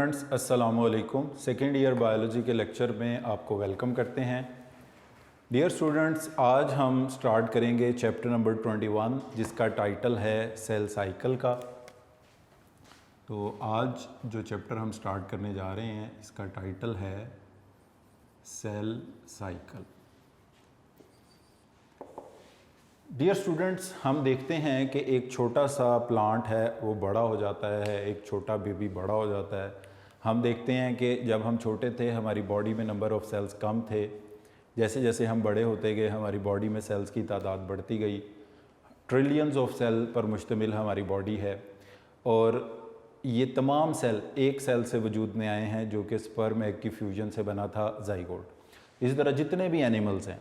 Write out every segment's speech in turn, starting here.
Students अस्सलाम वालेकुम। Second year biology के लेक्चर में आपको वेलकम करते हैं। डियर स्टूडेंट्स, आज हम स्टार्ट करेंगे चैप्टर नंबर 21 जिसका टाइटल है सेल साइकिल का। तो आज जो चैप्टर हम स्टार्ट करने जा रहे हैं इसका टाइटल है सेल साइकिल। डियर स्टूडेंट्स, हम देखते हैं कि एक छोटा सा प्लांट है वो बड़ा हो जाता है, एक छोटा बेबी बड़ा हो जाता है। हम देखते हैं कि जब हम छोटे थे हमारी बॉडी में नंबर ऑफ़ सेल्स कम थे। जैसे जैसे हम बड़े होते गए हमारी बॉडी में सेल्स की तादाद बढ़ती गई। ट्रिलियंस ऑफ सेल पर मुश्तमिल हमारी बॉडी है और ये तमाम सेल एक सेल से वजूद में आए हैं जो कि स्पर्म एग की फ्यूजन से बना था, ज़ाइगोट। इसी तरह जितने भी एनिमल्स हैं,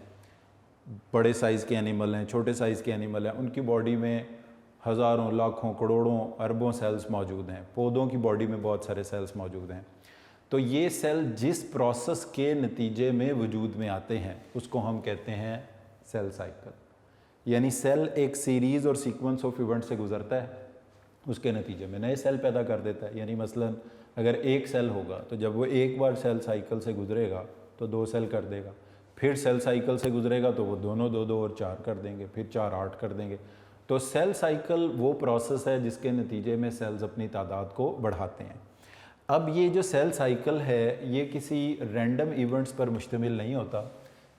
बड़े साइज़ के एनिमल हैं, छोटे साइज़ के एनिमल हैं, उनकी बॉडी में हज़ारों, लाखों, करोड़ों, अरबों सेल्स मौजूद हैं। पौधों की बॉडी में बहुत सारे सेल्स मौजूद हैं। तो ये सेल जिस प्रोसेस के नतीजे में वजूद में आते हैं उसको हम कहते हैं सेल साइकिल। यानी सेल एक सीरीज़ और सीक्वेंस ऑफ इवेंट से गुजरता है, उसके नतीजे में नए सेल पैदा कर देता है। यानी मसलन अगर एक सेल होगा तो जब वो एक बार सेल साइकिल से गुजरेगा तो 2 सेल कर देगा, फिर सेल साइकिल से गुजरेगा तो वो दोनों 2-2 और 4 कर देंगे, फिर 4 8 कर देंगे। तो सेल साइकिल वो प्रोसेस है जिसके नतीजे में सेल्स अपनी तादाद को बढ़ाते हैं। अब ये जो सेल साइकिल है ये किसी रैंडम इवेंट्स पर मुश्तमिल नहीं होता।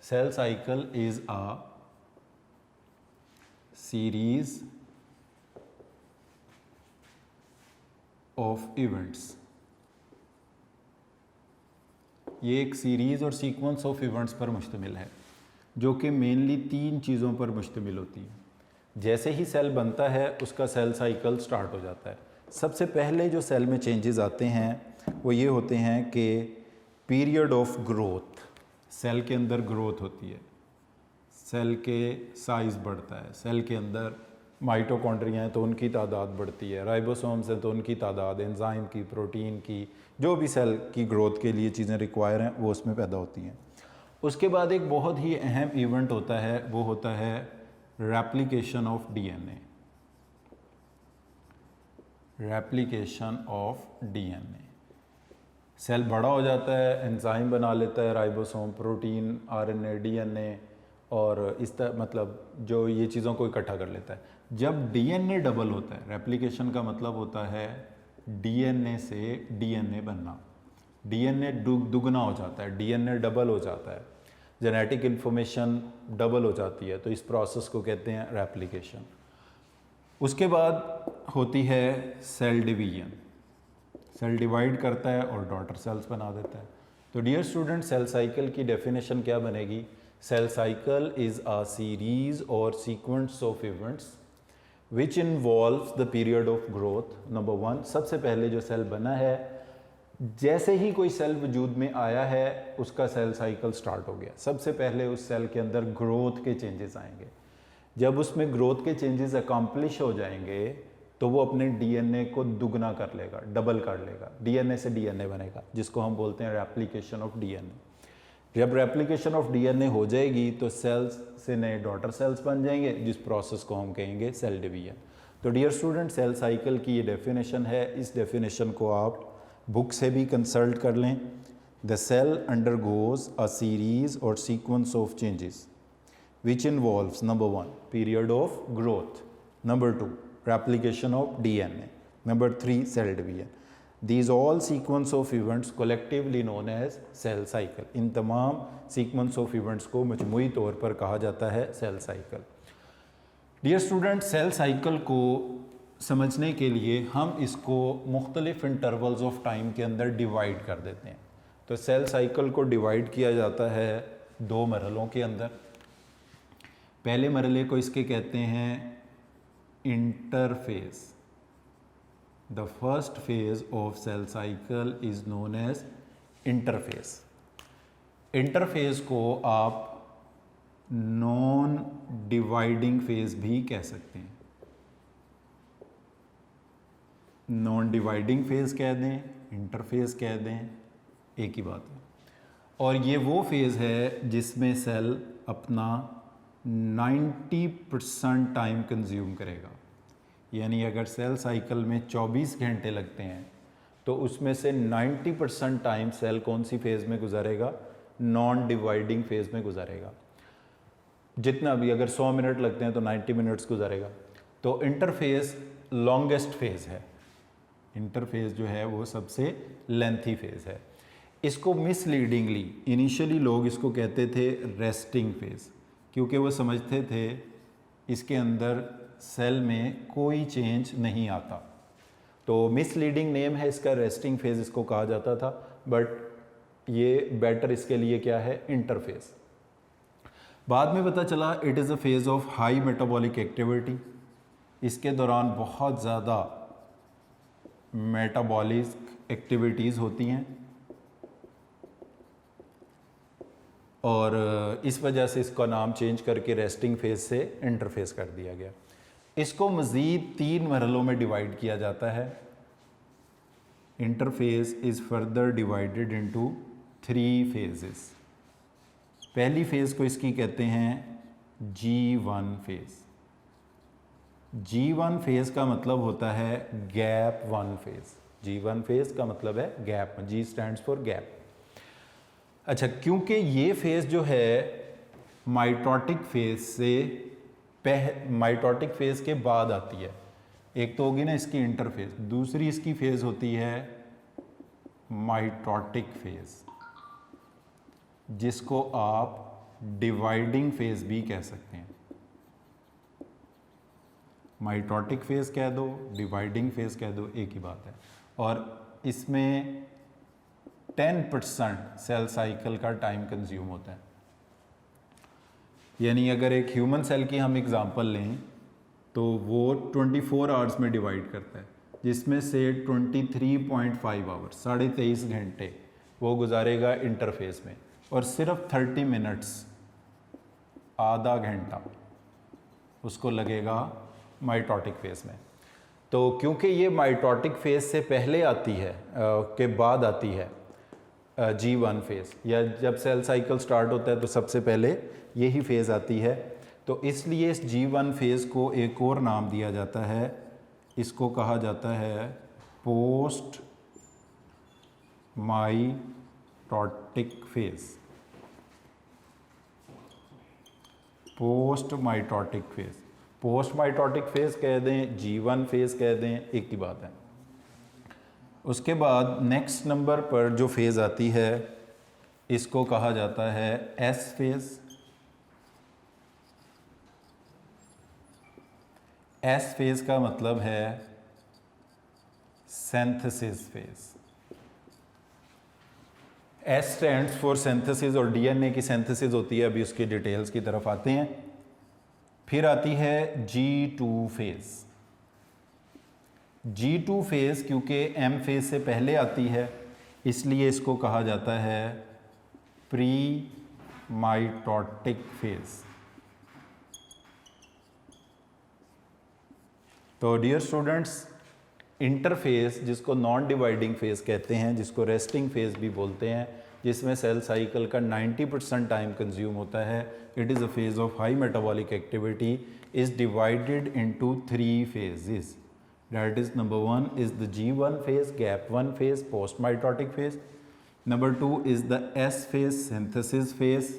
Cell cycle is a series of events. ये एक सीरीज़ और सीक्वेंस ऑफ इवेंट्स पर मुश्तमिल है जो कि मेनली 3 चीज़ों पर मुश्तमिल होती है। जैसे ही सेल बनता है उसका सेल साइकिल स्टार्ट हो जाता है। सबसे पहले जो सेल में चेंजेस आते हैं वो ये होते हैं कि पीरियड ऑफ ग्रोथ, सेल के अंदर ग्रोथ होती है, सेल के साइज़ बढ़ता है, सेल के अंदर माइटोकॉन्ड्रिया हैं तो उनकी तादाद बढ़ती है, राइबोसोम्स हैं तो उनकी तादाद, एंजाइम की, प्रोटीन की, जो भी सेल की ग्रोथ के लिए चीज़ें रिक्वायर हैं वो उसमें पैदा होती हैं। उसके बाद एक बहुत ही अहम इवेंट होता है, वो होता है replication of DNA. Replication of DNA, cell बड़ा हो जाता है, एंजाइम बना लेता है, राइबोसोम, प्रोटीन, आरएनए, डीएनए और इस तरह मतलब जो ये चीज़ों को इकट्ठा कर लेता है। जब डीएनए डबल होता है, रेप्लिकेशन का मतलब होता है डीएनए से डीएनए बनना। डीएनए दुगना हो जाता है, डीएनए डबल हो जाता है, जेनेटिक इन्फॉर्मेशन डबल हो जाती है। तो इस प्रोसेस को कहते हैं रेप्लिकेशन। उसके बाद होती है सेल डिवीजन। सेल डिवाइड करता है और डॉटर सेल्स बना देता है। तो डियर स्टूडेंट, सेल साइकिल की डेफिनेशन क्या बनेगी? Cell cycle is a series और sequence of events which involves the period of growth. Number 1, सबसे पहले जो सेल बना है, जैसे ही कोई सेल वजूद में आया है उसका सेल साइकिल स्टार्ट हो गया। सबसे पहले उस सेल के अंदर ग्रोथ के चेंजेस आएंगे। जब उसमें ग्रोथ के चेंजेस अकम्प्लिश हो जाएंगे तो वो अपने डीएनए को दुगना कर लेगा, डबल कर लेगा, डीएनए से डीएनए बनेगा, जिसको हम बोलते हैं रेप्लिकेशन ऑफ डीएनए। जब रेप्लिकेशन ऑफ डीएनए हो जाएगी तो सेल्स से नए डॉटर सेल्स बन जाएंगे, जिस प्रोसेस को हम कहेंगे सेल डिवीजन। तो डियर स्टूडेंट, सेल साइकिल की ये डेफिनेशन है। इस डेफिनेशन को आप बुक से भी कंसल्ट कर लें। The cell undergoes a series और sequence of changes which involves number 1 period of growth, number 2 replication of DNA, number 3 cell division. These all sequence of events collectively known as cell cycle. इन तमाम sequence of events को मजमूई तौर पर कहा जाता है cell cycle. Dear student, cell cycle को समझने के लिए हम इसको मुख्तलिफ इंटरवल्स ऑफ टाइम के अंदर डिवाइड कर देते हैं। तो सेल साइकिल को डिवाइड किया जाता है 2 मरहलों के अंदर। पहले मरहले को इसके कहते हैं interphase. The first phase of cell cycle is known as interphase. Interphase को आप नॉन डिवाइडिंग फेज भी कह सकते हैं। नॉन डिवाइडिंग फेज कह दें, इंटरफेज कह दें, एक ही बात है। और ये वो फेज है जिसमें सेल अपना 90% टाइम कंज्यूम करेगा। यानी अगर सेल साइकिल में 24 घंटे लगते हैं तो उसमें से 90% टाइम सेल कौन सी फेज़ में गुजारेगा, नॉन डिवाइडिंग फेज़ में गुजारेगा। जितना भी अगर 100 मिनट लगते हैं तो 90 मिनट्स गुजारेगा। तो इंटरफेज़ लॉन्गेस्ट फेज़ है, इंटरफेज़ जो है वो सबसे लेंथी फेज़ है। इसको मिसलीडिंगली इनिशियली लोग इसको कहते थे रेस्टिंग फेज़, क्योंकि वो समझते थे इसके अंदर सेल में कोई चेंज नहीं आता। तो मिसलीडिंग नेम है इसका, रेस्टिंग फेज़ इसको कहा जाता था, बट ये बेटर इसके लिए क्या है, इंटरफेज़। बाद में पता चला it is a phase of high metabolic activity. इसके दौरान बहुत ज़्यादा मेटाबॉलिक एक्टिविटीज़ होती हैं और इस वजह से इसका नाम चेंज करके रेस्टिंग फेज़ से इंटरफेस कर दिया गया। इसको मज़ीद 3 मरहलों में डिवाइड किया जाता है। Interface is further divided into 3 phases. पहली फ़ेज़ को इसकी कहते हैं G1 फेज़। G1 फेज़ का मतलब होता है गैप 1 फेज़। G1 फेज़ का मतलब है gap, G stands for gap. अच्छा, क्योंकि ये फेज़ जो है माइटोटिक फेज़ से माइटोटिक फेज़ के बाद आती है। एक तो होगी ना इसकी इंटरफेज़, दूसरी इसकी फेज़ होती है माइटोटिक फेज़, जिसको आप डिवाइडिंग फेज़ भी कह सकते हैं। माइटोटिक फेज़ कह दो, डिवाइडिंग फेज़ कह दो, एक ही बात है। और इसमें 10% सेल साइकिल का टाइम कंज्यूम होता है। यानी अगर एक ह्यूमन सेल की हम एग्जांपल लें तो वो 24 आवर्स में डिवाइड करता है, जिसमें से 23.5 आवर्स, 23.5 घंटे वो गुजारेगा इंटरफेस में, और सिर्फ 30 मिनट्स, आधा घंटा उसको लगेगा माइटोटिक फेज़ में। तो क्योंकि ये माइटोटिक फेज़ से पहले आती है के बाद आती है G1 फेज़, या जब सेल साइकिल स्टार्ट होता है तो सबसे पहले यही फेज़ आती है, तो इसलिए इस G1 फेज़ को एक और नाम दिया जाता है, इसको कहा जाता है post mitotic phase. Post mitotic phase, post mitotic phase कह दें, G1 फेज़ कह दें, एक ही बात है। उसके बाद नेक्स्ट नंबर पर जो फेज़ आती है इसको कहा जाता है S फेज़। S फेज़ का मतलब है synthesis phase. S stands for synthesis, और DNA की सिंथेसिस होती है, अभी उसकी डिटेल्स की तरफ आते हैं। फिर आती है G2 फेज़। G2 फेज़ क्योंकि M फेज़ से पहले आती है, इसलिए इसको कहा जाता है प्री माइटोटिक फेज़। तो डियर स्टूडेंट्स, इंटरफेज़ जिसको नॉन डिवाइडिंग फेज़ कहते हैं, जिसको रेस्टिंग फेज़ भी बोलते हैं, जिसमें सेल साइकिल का 90% टाइम कंज्यूम होता है, it is a phase of high metabolic activity, is divided into 3 phases. That is, number 1 is the G1 phase, gap 1 phase, post mitotic phase. Number 2 is the S phase, synthesis phase.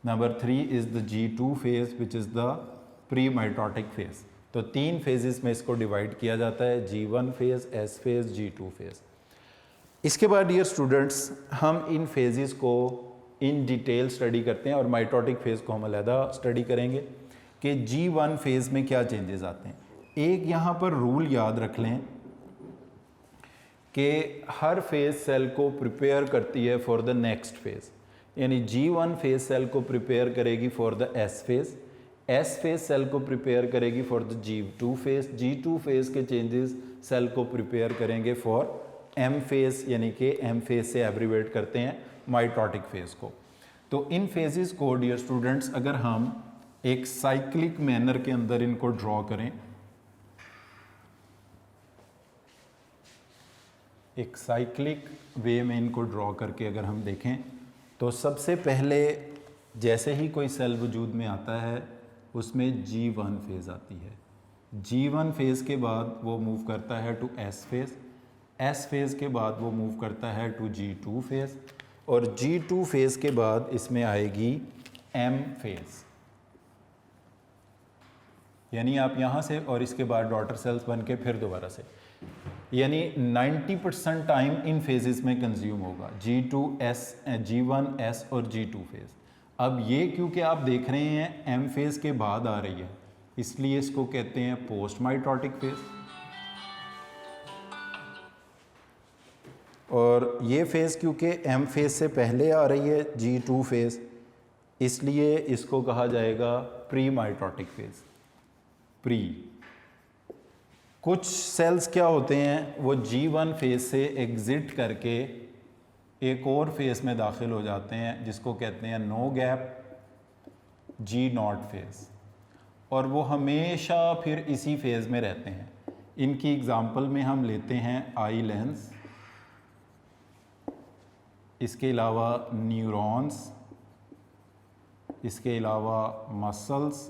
Number 3 is the G2 phase, which is the pre-mitotic phase. तो 3 phases में इसको divide किया जाता है, G1 phase, S phase, G2 phase. इसके बाद dear students, हम in phases को इन डिटेल स्टडी करते हैं, और माइटोटिक फेज़ को हम अलहदा स्टडी करेंगे कि G1 फेज़ में क्या चेंजेस आते हैं। एक यहाँ पर रूल याद रख लें कि हर फेज़ सेल को प्रिपेयर करती है फॉर द नेक्स्ट फेज़। यानी G1 फेज़ सेल को प्रिपेयर करेगी for the S phase, S phase cell को प्रिपेयर करेगी for the G2 phase, G2 phase के चेंजेस सेल को प्रिपेयर करेंगे फॉर M फेज़, यानी कि M फेज़ से एब्रीवेट करते हैं माइटोटिक फेज़ को। तो इन फेजेस को डियर स्टूडेंट्स अगर हम एक साइक्लिक मैनर के अंदर इनको ड्रॉ करें, एक साइक्लिक वे में इनको ड्रॉ करके अगर हम देखें, तो सबसे पहले जैसे ही कोई सेल वजूद में आता है उसमें G1 फेज़ आती है। G1 फेज़ के बाद वो मूव करता है to S phase, S phase के बाद वो मूव करता है टू G2 फेज़, और G2 फेज़ के बाद इसमें आएगी M फेज़। यानी आप यहाँ से और इसके बाद डॉटर सेल्स बन के फिर दोबारा से, यानी 90% टाइम इन फेजेस में कंज्यूम होगा, G2S, G1S और G2 फेज़। अब ये क्योंकि आप देख रहे हैं M फेज़ के बाद आ रही है, इसलिए इसको कहते हैं पोस्ट माइटोटिक फेज़। और ये फेज़ क्योंकि M फेज़ से पहले आ रही है G2 फेज़, इसलिए इसको कहा जाएगा प्री माइटोटिक फेज़। प्री। कुछ सेल्स क्या होते हैं, वो G1 फेज़ से एग्ज़िट करके एक और फेज़ में दाखिल हो जाते हैं जिसको कहते हैं नो गैप G0 फेज़, और वो हमेशा फिर इसी फेज़ में रहते हैं। इनकी एग्ज़ाम्पल में हम लेते हैं आई लेंस, इसके अलावा न्यूरॉन्स, इसके अलावा मसल्स,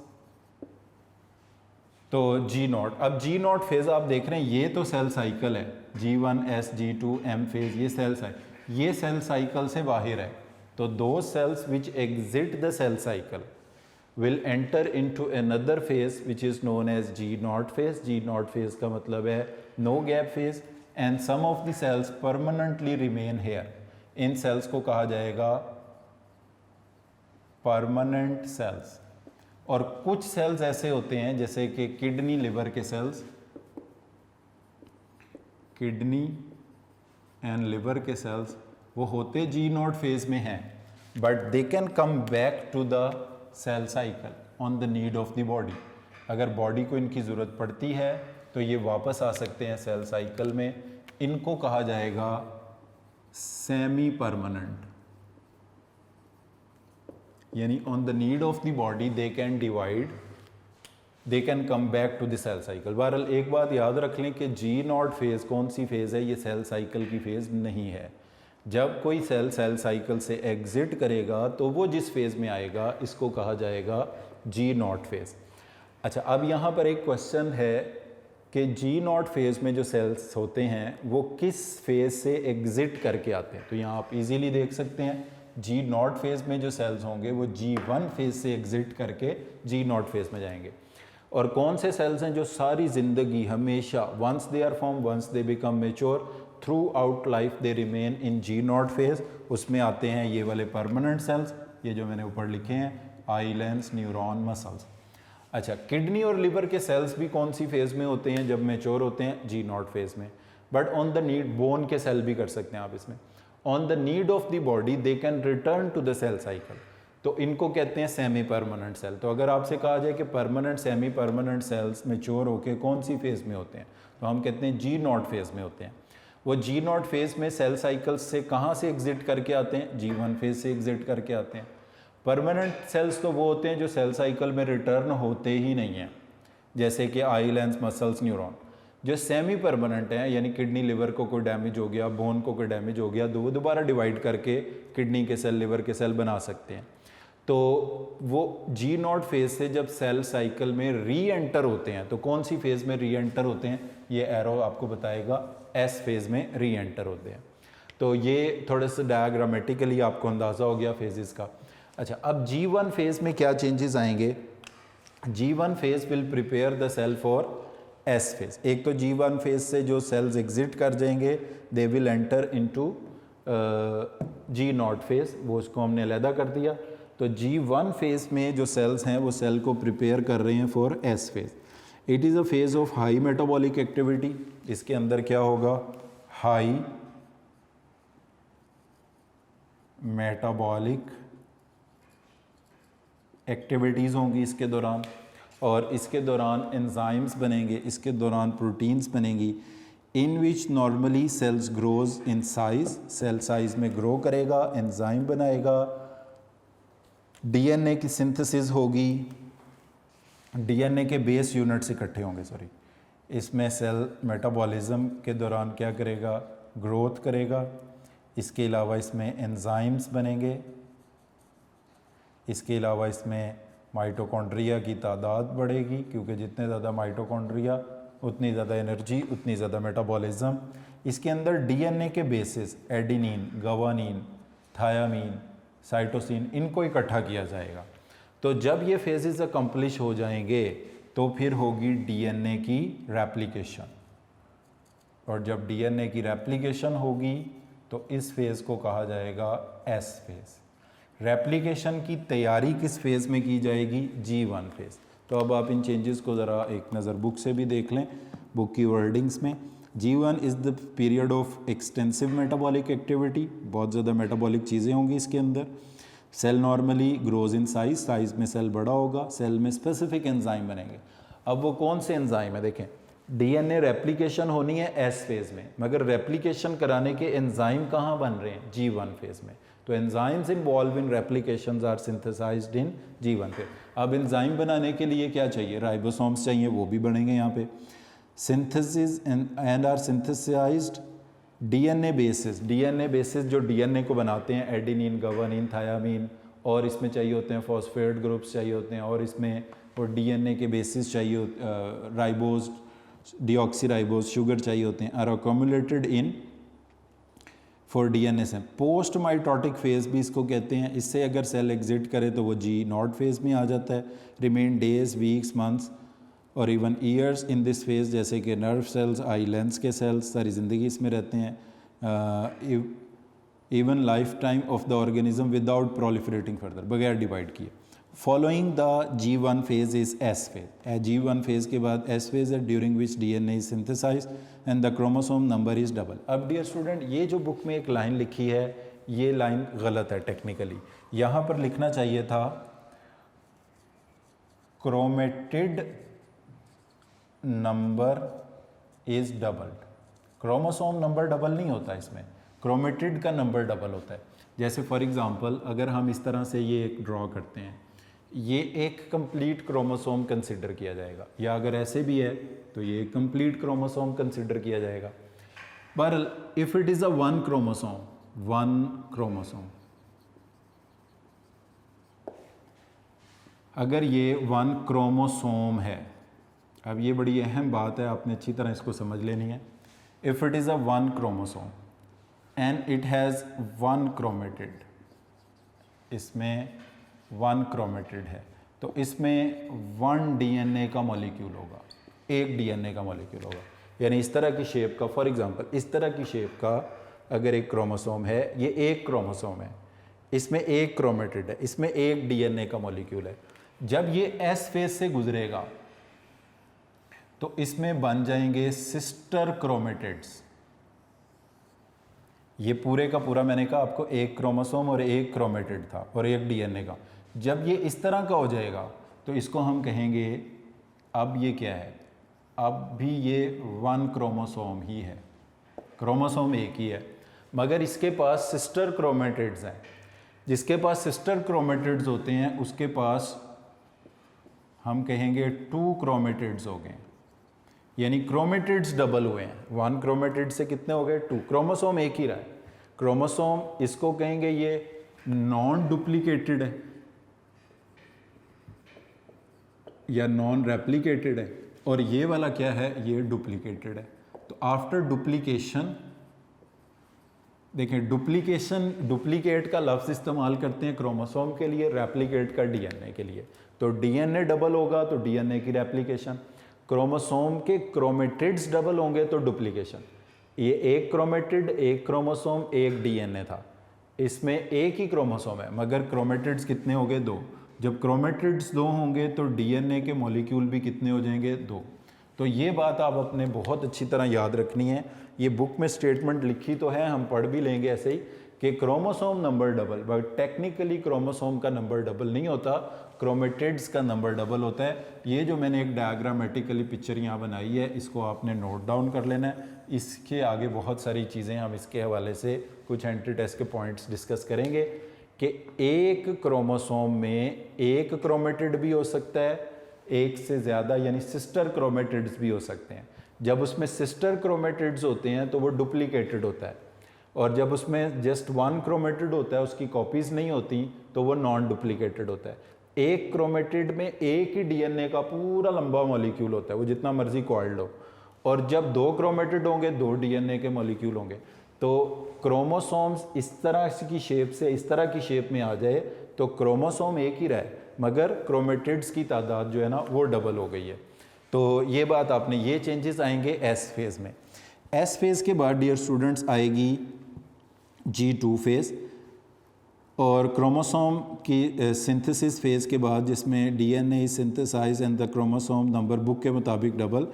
तो G0। अब G0 फेज़ आप देख रहे हैं, ये तो सेल साइकिल है, G1S, G2, M फेज़, ये सेल साइकिल से बाहर है। तो दो cells which exit the cell cycle will enter into another phase which is known as G0 phase. G0 phase का मतलब है no gap phase, and some of the cells permanently remain here. इन cells को कहा जाएगा permanent cells. और कुछ sales ऐसे होते हैं जैसे कि किडनी लिवर के सेल्स, किडनी एंड लिवर के सेल्स, वो होते G0 फेज़ में हैं, but they can come back to the cell cycle on the need of the body. अगर बॉडी को इनकी ज़रूरत पड़ती है तो ये वापस आ सकते हैं सेल साइकिल में। इनको कहा जाएगा सेमी परमानेंट, यानी on the need of the body they can divide, they can come back to the cell cycle. बहरहाल एक बात याद रख लें कि G0 फेज़ कौन सी फेज़ है, ये सेल साइकिल की फेज़ नहीं है। जब कोई सेल साइकिल से एग्जिट करेगा तो वो जिस फेज़ में आएगा इसको कहा जाएगा G0 फेज़। अच्छा, अब यहाँ पर एक क्वेश्चन है कि G0 फेज़ में जो सेल्स होते हैं वो किस फेज़ से एग्जिट करके आते हैं। तो यहाँ आप इजीली देख सकते हैं, G0 फेज़ में जो सेल्स होंगे वो G1 फेज़ से एग्जिट करके G0 फेज़ में जाएंगे। और कौन से सेल्स हैं जो सारी ज़िंदगी हमेशा, once they are form, once they become mature, throughout life they remain in G0 phase, उसमें आते हैं ये वाले परमानेंट सेल्स, ये जो मैंने ऊपर लिखे हैं, आई लेंस, न्यूरॉन, मसल्स। अच्छा, किडनी और लिवर के सेल्स भी कौन सी फेज़ में होते हैं जब मेच्योर होते हैं? G0 फेज़ में। But on the need, bone के सेल भी कर सकते हैं आप इसमें, on the need of the body they can return to the cell cycle, तो इनको कहते हैं सेमी परमानेंट सेल। तो अगर आपसे कहा जाए कि permanent, semi permanent cells mature होके कौन सी फेज़ में होते हैं, तो हम कहते हैं G0 फेज़ में होते हैं। वो G0 फेज़ में सेल साइकिल से कहाँ से एग्जिट करके आते हैं? G1 फेज़ से एग्जिट करके आते हैं। परमानेंट सेल्स तो वो होते हैं जो सेल साइकिल में रिटर्न होते ही नहीं हैं, जैसे कि आई लेंस, मसल्स, न्यूरॉन। जो सेमी परमानेंट हैं, यानी किडनी लिवर को कोई डैमेज हो गया, बोन को कोई डैमेज हो गया, तो वो दोबारा डिवाइड करके किडनी के सेल, लिवर के सेल बना सकते हैं। तो वो G0 फेज़ से जब सेल साइकिल में री एंटर होते हैं, तो कौन सी फेज़ में री एंटर होते हैं, ये एरो आपको बताएगा, S फेज़ में री एंटर होते हैं। तो ये थोड़ा सा डायग्रामेटिकली आपको अंदाज़ा हो गया फेजेस का। अच्छा, अब G1 फेज़ में क्या चेंजेस आएंगे? G1 phase will prepare the cell for S phase. एक तो G1 फेज़ से जो सेल्स एग्जिट कर जाएंगे, they will enter into G0 phase, वो उसको हमने अलहदा कर दिया। तो G1 फेज़ में जो सेल्स हैं वो सेल को प्रिपेयर कर रहे हैं for S phase. It is a phase of high metabolic activity. इसके अंदर क्या होगा? हाई मेटाबॉलिक एक्टिविटीज़ होंगी इसके दौरान, और इसके दौरान एंजाइम्स बनेंगे, इसके दौरान प्रोटीन्स बनेंगी, in which normally cells grows in size, cell size में ग्रो करेगा, एंजाइम बनाएगा, डीएनए की सिंथेसिस होगी, डीएनए के बेस यूनिट्स इकट्ठे होंगे, सॉरी, इसमें सेल मेटाबॉलिज्म के दौरान क्या करेगा? ग्रोथ करेगा। इसके अलावा इसमें एंजाइम्स बनेंगे, इसके अलावा इसमें माइटोकॉन्ड्रिया की तादाद बढ़ेगी, क्योंकि जितने ज़्यादा माइटोकॉन्ड्रिया उतनी ज़्यादा एनर्जी, उतनी ज़्यादा मेटाबॉलिज्म। इसके अंदर डीएनए के basis adenine, guanine, thiamine, cytosine इनको इकट्ठा किया जाएगा। तो जब ये फेजेस अकम्प्लिश हो जाएंगे तो फिर होगी डीएनए की रेप्लिकेशन, और जब डीएनए की रेप्लिकेशन होगी तो इस फेज़ को कहा जाएगा एस फेज़। रेप्लिकेशन की तैयारी किस फेज़ में की जाएगी? G1 phase. तो अब आप इन चेंजेस को ज़रा एक नज़र बुक से भी देख लें, बुक की वर्डिंग्स में। G1 is the period of extensive metabolic activity, बहुत ज़्यादा मेटाबॉलिक चीज़ें होंगी इसके अंदर। Cell normally grows in size, size में सेल बड़ा होगा, सेल में स्पेसिफिक एंजाइम बनेंगे। अब वो कौन से एंजाइम है? देखें, डीएनए रेप्लिकेशन होनी है एस फेज़ में, मगर रेप्लिकेशन कराने के एंजाइम कहाँ बन रहे हैं? G1 फेज़ में। तो enzymes involve in replications are synthesised in G1 phase. अब एंजाइम बनाने के लिए क्या चाहिए? राइबोसोम्स चाहिए, वो भी बनेंगे यहाँ पे। Synthesis and are synthesised DNA bases जो डीएनए को बनाते हैं, एडेनिन, गवानीन, थायामीन, और इसमें चाहिए होते हैं फॉस्फेट ग्रुप्स चाहिए होते हैं, और इसमें और डीएनए के बेसिस चाहिए राइबोज, डीऑक्सीराइबोज, शुगर चाहिए होते हैं, are accumulated in for DNA से। पोस्ट माइटोटिक फेज़ भी इसको कहते हैं। इससे अगर सेल एग्जिट करे तो वो G0 फेज़ में आ जाता है। रिमेन डेज, वीक्स, मंथ्स और even years in this phase, जैसे कि नर्व सेल्स, आई लेंस के सेल्स सारी ज़िंदगी इसमें रहते हैं। Even life time of the organism without proliferating further, बगैर डिवाइड किए। Following the G1 phase is S phase. G1 phase के बाद एस फेज़ है, during which DNA is synthesised and the chromosome number is double. अब dear student, ये जो book में एक लाइन लिखी है, ये लाइन गलत है टेक्निकली। यहाँ पर लिखना चाहिए था chromatid number is doubled. Chromosome number double नहीं होता इसमें, क्रोमेटिड का नंबर डबल होता है। जैसे फॉर एग्जांपल अगर हम इस तरह से ये एक ड्रॉ करते हैं, ये एक कंप्लीट क्रोमोसोम कंसिडर किया जाएगा, या अगर ऐसे भी है तो ये एक कंप्लीट क्रोमोसोम कंसिडर किया जाएगा। पर if it is a one chromosome, अगर ये वन क्रोमोसोम है, अब ये बड़ी अहम बात है, आपने अच्छी तरह इसको समझ लेनी है। If it is a one chromosome and it has one chromatid, इसमें वन क्रोमेटिड है, तो इसमें वन डीएनए का मॉलिक्यूल होगा, एक डीएनए का मॉलिक्यूल होगा। यानी इस तरह की शेप का, फॉर एग्जांपल इस तरह की शेप का अगर एक क्रोमोसोम है, ये एक क्रोमोसोम है, इसमें एक क्रोमेटिड है, इसमें एक डीएनए का मॉलिक्यूल है। जब ये एस फेज से गुजरेगा तो इसमें बन जाएंगे सिस्टर क्रोमेटिड्स। ये पूरे का पूरा मैंने कहा आपको एक क्रोमोसोम और एक क्रोमेटिड था और एक डीएनए का। जब ये इस तरह का हो जाएगा तो इसको हम कहेंगे, अब ये क्या है, अब भी ये वन क्रोमोसोम ही है, क्रोमोसोम एक ही है, मगर इसके पास सिस्टर क्रोमेटिड्स हैं। जिसके पास सिस्टर क्रोमेटिड्स होते हैं उसके पास हम कहेंगे टू क्रोमेटिड्स हो गए, यानी क्रोमेटिड्स डबल हुए हैं। वन क्रोमेटिड से कितने हो गए? टू। क्रोमोसोम एक ही रहा है। क्रोमोसोम इसको कहेंगे ये नॉन डुप्लीकेटेड है या नॉन रेप्लिकेटेड है, और ये वाला क्या है, ये डुप्लीकेटेड है। तो आफ्टर डुप्लीकेशन, देखें डुप्लीकेट का लफ्ज़ इस्तेमाल करते हैं क्रोमोसोम के लिए, रेप्लिकेट का डीएनए के लिए। तो डीएनए डबल होगा तो डीएनए की रेप्लिकेशन, क्रोमोसोम के क्रोमेटिड्स डबल होंगे तो डुप्लीकेशन। ये एक क्रोमेटिड, एक क्रोमोसोम, एक डीएनए था, इसमें एक ही क्रोमोसोम है मगर क्रोमेटिड्स कितने हो गए? दो। जब क्रोमेटिड्स दो होंगे तो डीएनए के मॉलिक्यूल भी कितने हो जाएंगे? दो। तो ये बात आप अपने बहुत अच्छी तरह याद रखनी है। ये बुक में स्टेटमेंट लिखी तो है, हम पढ़ भी लेंगे ऐसे ही कि chromosome number double, but technically chromosome का नंबर डबल नहीं होता, क्रोमेटिड्स का नंबर डबल होता है। ये जो मैंने एक डायग्रामेटिकली पिक्चर यहाँ बनाई है, इसको आपने नोट डाउन कर लेना है। इसके आगे बहुत सारी चीज़ें हम इसके हवाले से कुछ एंट्री टेस्ट के पॉइंट्स डिस्कस करेंगे कि एक क्रोमोसोम में एक क्रोमेटिड भी हो सकता है, एक से ज़्यादा यानी सिस्टर क्रोमेटिड्स भी हो सकते हैं। जब उसमें सिस्टर क्रोमेटिड्स होते हैं तो वो डुप्लीकेटेड होता है, और जब उसमें जस्ट वन क्रोमेटिड होता है, उसकी कॉपीज़ नहीं होती, तो वो नॉन डुप्लीकेटेड होता है। एक क्रोमेटिड में एक ही डीएनए का पूरा लंबा मॉलिक्यूल होता है, वो जितना मर्जी कॉइल्ड हो, और जब 2 क्रोमेटिड होंगे 2 डीएनए के मॉलिक्यूल होंगे। तो क्रोमोसोम्स इस तरह की शेप से इस तरह की शेप में आ जाए तो क्रोमोसोम एक ही रहे, मगर क्रोमेटिड्स की तादाद जो है ना वो डबल हो गई है। तो ये बात आपने, ये चेंजेस आएंगे एस फेज़ में। एस फेज़ के बाद डियर स्टूडेंट्स आएगी G2 फेज़, और क्रोमोसोम की सिंथेसिस फेज़ के बाद जिसमें DNA is synthesise and the chromosome number book के मुताबिक double,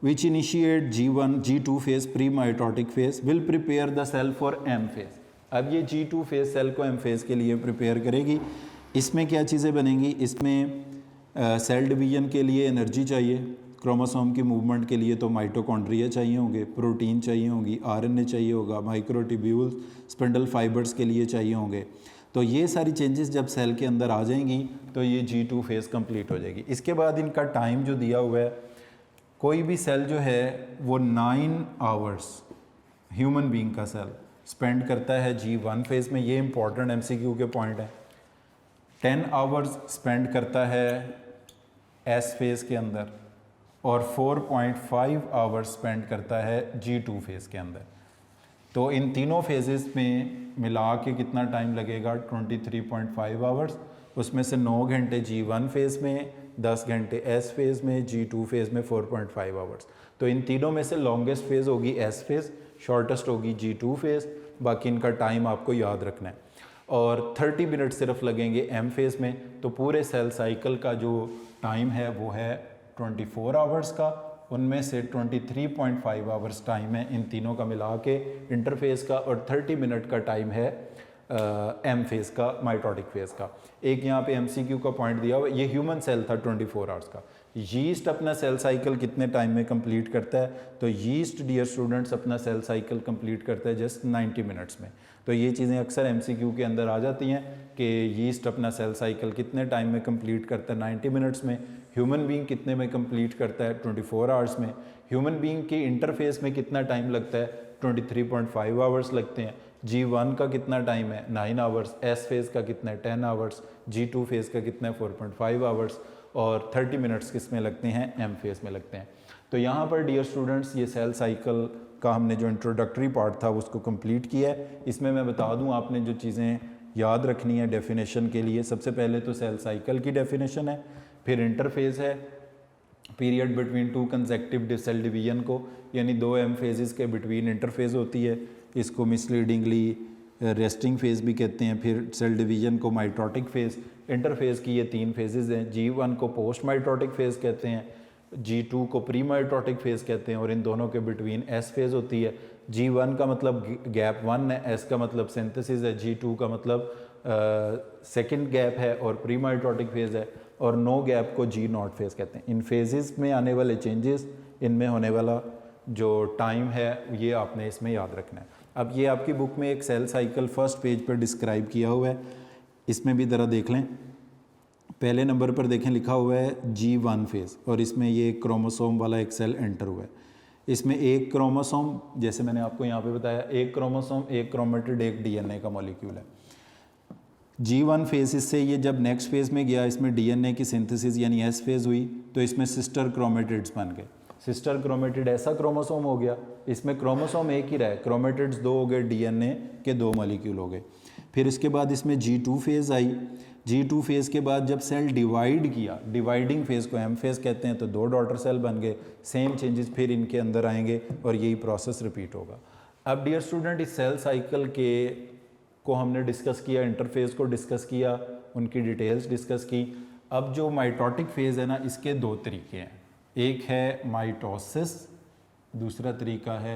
which initiate G1 G2 phase pre mitotic phase will prepare the cell for M phase. अब ये G2 फेज़ सेल को M फेज़ के लिए प्रिपेयर करेगी। इसमें क्या चीज़ें बनेंगी, इसमें सेल डिवीजन के लिए एनर्जी चाहिए, क्रोमोसोम की मूवमेंट के लिए तो माइटोकॉन्ड्रिया चाहिए होंगे, प्रोटीन चाहिए होंगी, आरएनए चाहिए होगा, माइक्रोट्यूब्यूल्स स्पिंडल फाइबर्स के लिए चाहिए होंगे। तो ये सारी चेंजेस जब सेल के अंदर आ जाएंगी तो ये G2 फेज़ कंप्लीट हो जाएगी। इसके बाद इनका टाइम जो दिया हुआ है, कोई भी सेल जो है वो 9 आवर्स ह्यूमन बीइंग का सेल स्पेंड करता है G1 फेज़ में, ये इंपॉर्टेंट MCQ के पॉइंट है। 10 आवर्स स्पेंड करता है S फेज़ के अंदर, और 4.5 आवर्स स्पेंड करता है G2 फेज़ के अंदर। तो इन तीनों फेजेस में मिला के कितना टाइम लगेगा, 23.5 आवर्स। उसमें से 9 घंटे G1 फेज़ में, 10 घंटे S फेज़ में, G2 फेज़ में 4.5 आवर्स। तो इन तीनों में से लॉन्गेस्ट फेज़ होगी S फेज़, शॉर्टेस्ट होगी G2 फेज़। बाकी इनका टाइम आपको याद रखना है। और 30 मिनट सिर्फ लगेंगे M फेज़ में। तो पूरे सेल साइकिल का जो टाइम है वो है 24 आवर्स का, उनमें से 23.5 आवर्स टाइम है इन तीनों का मिला के इंटरफेस का, और 30 मिनट का टाइम है M फेज़ का, माइटोटिक फेज़ का। एक यहाँ पे MCQ का पॉइंट दिया हुआ, ये ह्यूमन सेल था 24 आवर्स का। यीस्ट अपना सेल साइकिल कितने टाइम में कंप्लीट करता है, तो यीस्ट डियर स्टूडेंट्स अपना सेल साइकिल कंप्लीट करता है जस्ट 90 मिनट्स में। तो ये चीज़ें अक्सर MCQ के अंदर आ जाती हैं कि यीस्ट अपना सेल साइकिल कितने टाइम में कंप्लीट करता है, 90 मिनट्स में। ह्यूमन बीइंग कितने में कंप्लीट करता है, 24 आवर्स में। ह्यूमन बीइंग के इंटरफेस में कितना टाइम लगता है, 23.5 आवर्स लगते हैं। G1 का कितना टाइम है, 9 आवर्स। S फेज़ का कितना है, 10 आवर्स। G2 फेज़ का कितना है, 4.5 आवर्स। और 30 मिनट्स किस में लगते हैं, M फेज़ में लगते हैं। तो यहाँ पर डियर स्टूडेंट्स ये सेल साइकिल का हमने जो इंट्रोडक्टरी पार्ट था उसको कंप्लीट किया है। इसमें मैं बता दूँ आपने जो चीज़ें याद रखनी है डेफिनेशन के लिए, सबसे पहले तो सेल साइकिल की डेफिनेशन है, फिर इंटरफेज़ है, period between 2 consecutive cell division को, यानी 2 M फेजेस के बिटवीन इंटरफेज़ होती है, इसको मिसलीडिंगली रेस्टिंग फेज़ भी कहते हैं। फिर सेल डिवीजन को माइटोटिक फेज़, इंटरफेज़ की ये 3 फेजेस हैं। G1 को पोस्ट माइटोटिक फेज़ कहते हैं, G2 को प्री माइटोटिक फेज़ कहते हैं, और इन दोनों के बिटवीन S फेज़ होती है। G1 का मतलब गैप 1 है, S का मतलब सिंथेसिस है, G2 का मतलब सेकेंड गैप है और प्री माइटोटिक फेज़ है, और नो गैप को G0 फेज़ कहते हैं। इन फेजेस में आने वाले चेंजेस, इनमें होने वाला जो टाइम है, ये आपने इसमें याद रखना है। अब ये आपकी बुक में एक सेल साइकिल फर्स्ट पेज पर डिस्क्राइब किया हुआ है, इसमें भी ज़रा देख लें। पहले नंबर पर देखें लिखा हुआ है G1 फेज़, और इसमें ये क्रोमोसोम वाला एक सेल एंटर हुआ है। इसमें एक क्रोमोसोम, जैसे मैंने आपको यहाँ पे बताया, एक क्रोमोसोम, एक क्रोमेटिड, एक डीएनए का मॉलिक्यूल है। G1 फेज़ इससे ये जब नेक्स्ट फेज़ में गया, इसमें डीएनए की सिंथेसिस यानी S फेज़ हुई, तो इसमें सिस्टर क्रोमेटिड्स बन गए। सिस्टर क्रोमेटिड ऐसा क्रोमोसोम हो गया, इसमें क्रोमोसोम एक ही रहा, क्रोमेटिड्स 2 हो गए, डीएनए के 2 मॉलिक्यूल हो गए। फिर इसके बाद इसमें G2 फेज़ आई। G2 फेज़ के बाद जब सेल डिवाइड किया, डिवाइडिंग फेज़ को M फेज़ कहते हैं, तो 2 डॉटर सेल बन गए। सेम चेंजेस फिर इनके अंदर आएंगे और यही प्रोसेस रिपीट होगा। अब डियर स्टूडेंट, इस सेल साइकिल के को हमने डिस्कस किया, इंटरफेस को डिस्कस किया, उनकी डिटेल्स डिस्कस की। अब जो माइटोटिक फेज़ है ना, इसके 2 तरीके हैं। एक है माइटोसिस, दूसरा तरीका है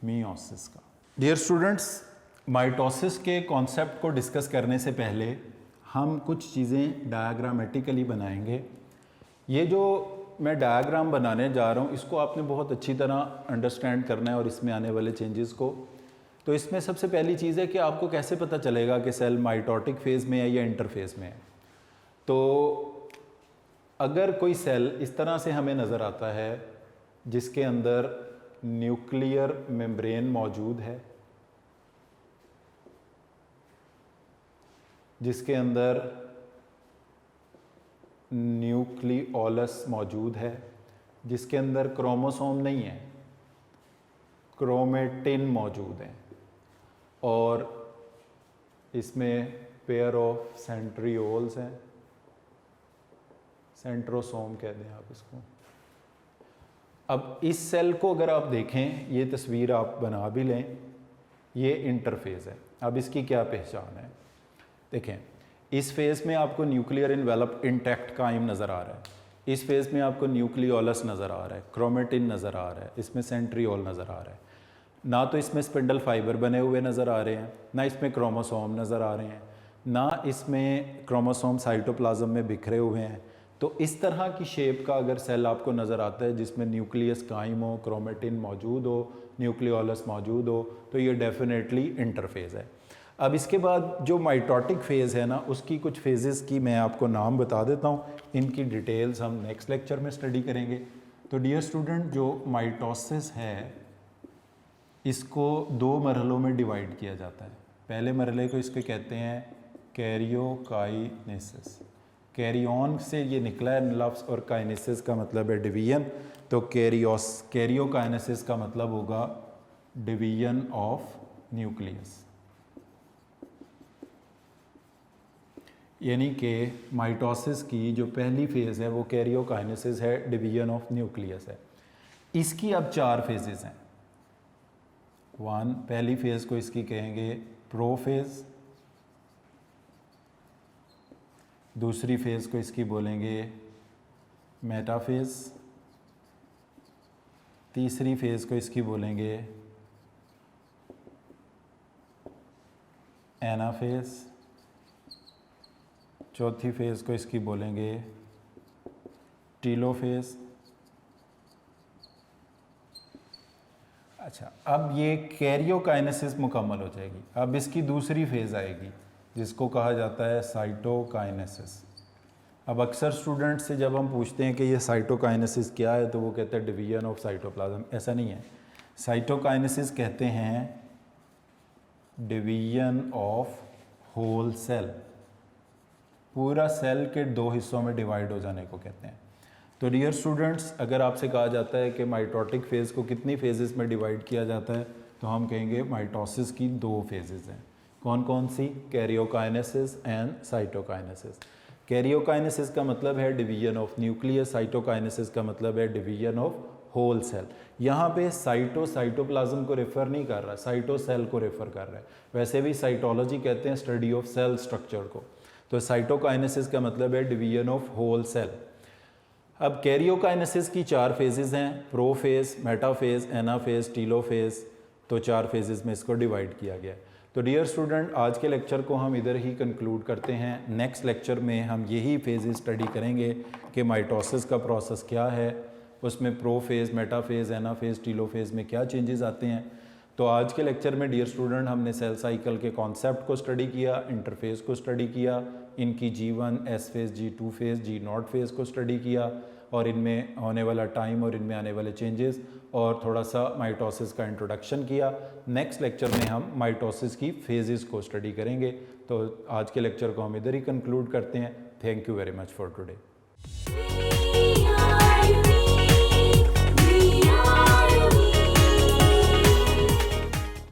मियोसिस का। डियर स्टूडेंट्स, माइटोसिस के कॉन्सेप्ट को डिस्कस करने से पहले हम कुछ चीज़ें डायग्रामेटिकली बनाएंगे। ये जो मैं डायग्राम बनाने जा रहा हूँ, इसको आपने बहुत अच्छी तरह अंडरस्टैंड करना है, और इसमें आने वाले चेंजेस को। तो इसमें सबसे पहली चीज़ है कि आपको कैसे पता चलेगा कि सेल माइटोटिक फेज़ में है या इंटरफेज़ में है। तो अगर कोई सेल इस तरह से हमें नज़र आता है जिसके अंदर न्यूक्लियर मेम्ब्रेन मौजूद है, जिसके अंदर न्यूक्लियोलस मौजूद है, जिसके अंदर क्रोमोसोम नहीं है, क्रोमेटिन मौजूद है, और इसमें पेयर ऑफ सेंट्रियोल्स हैं, सेंट्रोसोम कहते हैं आप इसको। अब इस सेल को अगर आप देखें, ये तस्वीर आप बना भी लें, ये इंटरफेज है। अब इसकी क्या पहचान है, देखें इस फेज़ में आपको न्यूक्लियर इन्वेलप इंटैक्ट कायम नज़र आ रहा है, इस फेज़ में आपको न्यूक्लियोलस नज़र आ रहा है, क्रोमेटिन नज़र आ रहा है, इसमें सेंट्रियोल नज़र आ रहा है। ना तो इसमें स्पिंडल फाइबर बने हुए नज़र आ रहे हैं, ना इसमें क्रोमोसोम नज़र आ रहे हैं, ना इसमें क्रोमोसोम साइटोप्लाज्म में बिखरे हुए हैं। तो इस तरह की शेप का अगर सेल आपको नज़र आता है जिसमें न्यूक्लियस कायम हो, क्रोमेटिन मौजूद हो, न्यूक्लियोलस मौजूद हो, तो ये डेफिनेटली इंटरफेज़ है। अब इसके बाद जो माइटोटिक फ़ेज़ है ना, उसकी कुछ फेजेस की मैं आपको नाम बता देता हूँ, इनकी डिटेल्स हम नेक्स्ट लेक्चर में स्टडी करेंगे। तो डियर स्टूडेंट, जो माइटोसिस है इसको दो मरहलों में डिवाइड किया जाता है। पहले मरहले को इसके कहते हैं कैरियोकाइनेसिस, कैरियन से ये निकला है लफ्ज़, और काइनेसिस का मतलब है डिवीजन। तो कैरियोकाइनेसिस का मतलब होगा डिवीजन ऑफ न्यूक्लियस, यानी कि माइटोसिस की जो पहली फेज़ है वो कैरियोकाइनेसिस है, डिवीजन ऑफ न्यूक्लियस है। इसकी अब 4 फेजेस हैं। पहली फेज़ को इसकी कहेंगे प्रोफेज़, दूसरी फेज़ को इसकी बोलेंगे मेटाफेज़, तीसरी फेज़ को इसकी बोलेंगे एनाफेज़, चौथी फेज़ को इसकी बोलेंगे टीलोफेज़। अच्छा, अब ये कैरियोकाइनेसिस मुकम्मल हो जाएगी। अब इसकी दूसरी फेज़ आएगी जिसको कहा जाता है साइटोकाइनेसिस। अब अक्सर स्टूडेंट्स से जब हम पूछते हैं कि ये साइटोकाइनेसिस क्या है, तो वो कहते हैं डिवीजन ऑफ साइटोप्लाज्म। ऐसा नहीं है, साइटोकाइनेसिस कहते हैं डिवीजन ऑफ होल सेल, पूरा सेल के 2 हिस्सों में डिवाइड हो जाने को कहते हैं। तो डियर स्टूडेंट्स, अगर आपसे कहा जाता है कि माइटोटिक फेज़ को कितनी फेजेस में डिवाइड किया जाता है, तो हम कहेंगे माइटोसिस की 2 फेजेस हैं। कौन कौन सी? Karyokinesis and cytokinesis. कैरियोकाइनेसिस का मतलब है डिवीजन ऑफ न्यूक्लियस, साइटोकाइनेसिस का मतलब है डिवीजन ऑफ होल सेल। यहाँ पे साइटोप्लाज्म को रेफ़र नहीं कर रहा, साइटो सेल को रेफ़र कर रहा है। वैसे भी साइटोलॉजी कहते हैं स्टडी ऑफ सेल स्ट्रक्चर को। तो साइटोकाइनेसिस का मतलब है डिवीजन ऑफ होल सेल। अब कैरियोकाइनेसिस की 4 फेजेस हैं, प्रोफेज़, मेटाफेज़, एनाफेज़, टीलोफेज़। तो 4 फेजेस में इसको डिवाइड किया गया है। तो डियर स्टूडेंट, आज के लेक्चर को हम इधर ही कंक्लूड करते हैं। नेक्स्ट लेक्चर में हम यही फेजेस स्टडी करेंगे कि माइटोसिस का प्रोसेस क्या है, उसमें प्रोफेज़, मेटाफेज़, एनाफेज़, टीलोफेज़ में क्या चेंजेस आते हैं। तो आज के लेक्चर में डियर स्टूडेंट हमने सेल साइकिल के कॉन्सेप्ट को स्टडी किया, इंटरफेस को स्टडी किया, इनकी G1, S phase, G2 phase, G0 phase को स्टडी किया, और इनमें होने वाला टाइम और इनमें आने वाले चेंजेस, और थोड़ा सा माइटोसिस का इंट्रोडक्शन किया। नेक्स्ट लेक्चर में हम माइटोसिस की फेजेस को स्टडी करेंगे। तो आज के लेक्चर को हम इधर ही कंक्लूड करते हैं। Thank you very much for today.